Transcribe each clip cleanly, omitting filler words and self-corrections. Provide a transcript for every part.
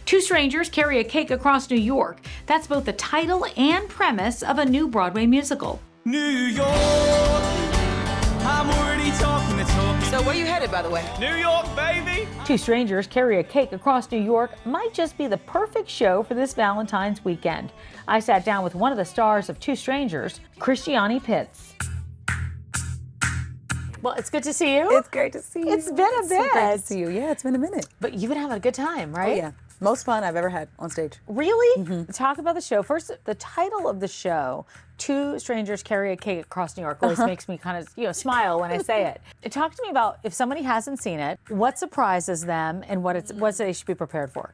Two strangers carry a cake across New York. That's both the title and premise of a new Broadway musical. New York, I'm already talking the talk. So where you headed, by the way? New York, baby! Two strangers carry a cake across New York might just be the perfect show for this Valentine's weekend. I sat down with one of the stars of Two Strangers, Christiani Pitts. Well, it's good to see you. It's great to see you. It's been a bit. So great to see you. Yeah, it's been a minute. But you've been having a good time, right? Oh, yeah. Most fun I've ever had on stage. Really? Mm-hmm. Talk about the show. First, the title of the show, Two Strangers Carry a Cake Across New York, always makes me kind of, smile when I say it. Talk to me about, if somebody hasn't seen it, what surprises them and what they should be prepared for.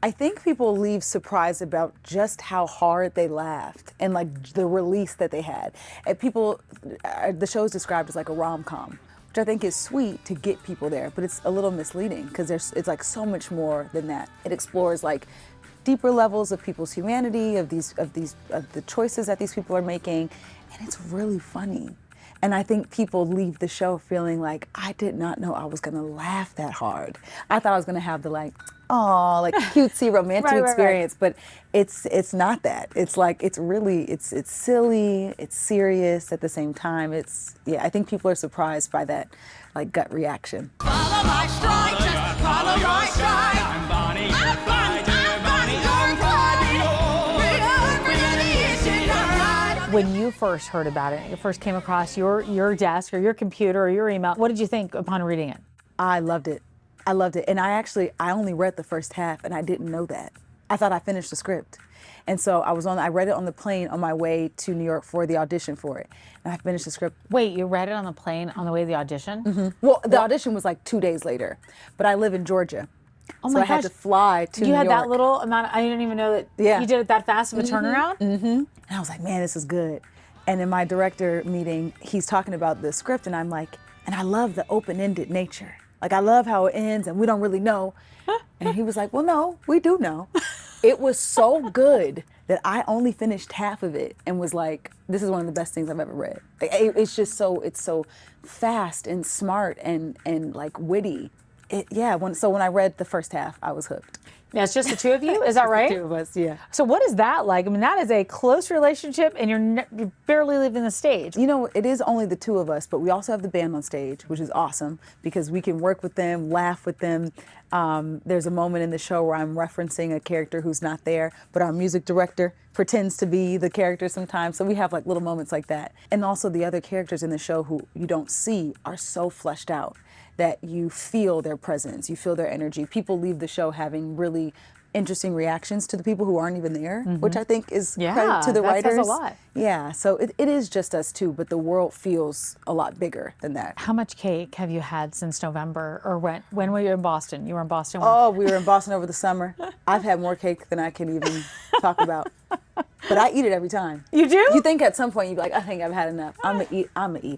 I think people leave surprised about just how hard they laughed and like the release that they had. And the show is described as like a rom-com, which I think is sweet to get people there, but it's a little misleading because it's like so much more than that. It explores like deeper levels of people's humanity, of the choices that these people are making, and it's really funny. And I think people leave the show feeling like, I did not know I was gonna laugh that hard. I thought I was gonna have the cutesy romantic experience, but it's not that. It's like, it's silly, it's serious at the same time. I think people are surprised by that like gut reaction. Follow my stride, just follow my stride. I'm Bonnie, you're Clyde, you're Bonnie, you're Clyde. When you first heard about it, you first came across your desk or your computer or your email, what did you think upon reading it? I loved it. And I only read the first half and I didn't know that. I thought I finished the script. And so I read it on the plane on my way to New York for the audition for it. And I finished the script. Wait, you read it on the plane on the way to the audition? Mm-hmm. Well, the audition was like 2 days later, but I live in Georgia. Oh so my I had to fly to New York. You had that little amount, I didn't even know that you did it that fast of a turnaround? Mm-hmm. And I was like, man, this is good. And in my director meeting, he's talking about the script and I'm like, and I love the open-ended nature. Like, I love how it ends and we don't really know. And he was like, well, no, we do know. It was so good that I only finished half of it and was like, this is one of the best things I've ever read. It's so fast and smart and like witty. So when I read the first half, I was hooked. Yeah, it's just the two of you? Is that right? The two of us, yeah. So what is that like? I mean, that is a close relationship and you're barely leaving the stage. You know, it is only the two of us, but we also have the band on stage, which is awesome because we can work with them, laugh with them. There's a moment in the show where I'm referencing a character who's not there, but our music director pretends to be the character sometimes. So we have like little moments like that. And also the other characters in the show who you don't see are so fleshed out that you feel their presence, you feel their energy. People leave the show having really interesting reactions to the people who aren't even there, which I think is credit to the writers. Says a lot. Yeah, so it is just us two, but the world feels a lot bigger than that. How much cake have you had since November, or when were you in Boston? You were in Boston when? Oh, we were in Boston over the summer. I've had more cake than I can even talk about. But I eat it every time. You do? You think at some point you'd be like, I think I've had enough. I'm gonna eat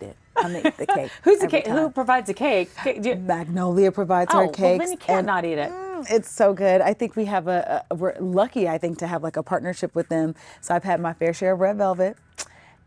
it. I'm gonna eat the cake. Who's the cake? Who provides the cake? Magnolia provides our cakes. Well, then you can't not eat it. It's so good. I think we have we're lucky, I think, to have like a partnership with them. So I've had my fair share of red velvet,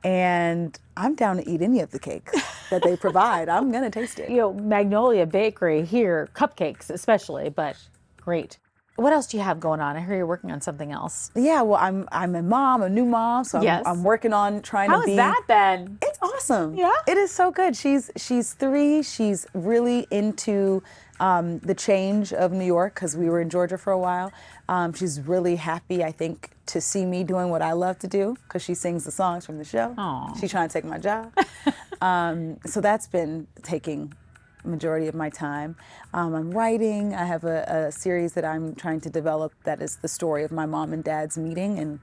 and I'm down to eat any of the cakes that they provide. I'm gonna taste it. You know, Magnolia Bakery here, cupcakes especially, but great. What else do you have going on? I hear you're working on something else. Yeah, well, I'm a new mom, so I'm working on trying to be. How's that been? It's awesome. Yeah? It is so good. She's 3. She's really into the change of New York because we were in Georgia for a while. She's really happy, I think, to see me doing what I love to do because she sings the songs from the show. Aww. She's trying to take my job. So that's been taking majority of my time. I'm writing. I have a series that I'm trying to develop that is the story of my mom and dad's meeting. And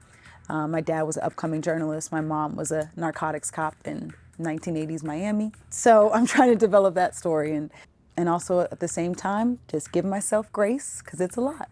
my dad was an upcoming journalist. My mom was a narcotics cop in 1980s Miami. So I'm trying to develop that story and also at the same time, just give myself grace because it's a lot.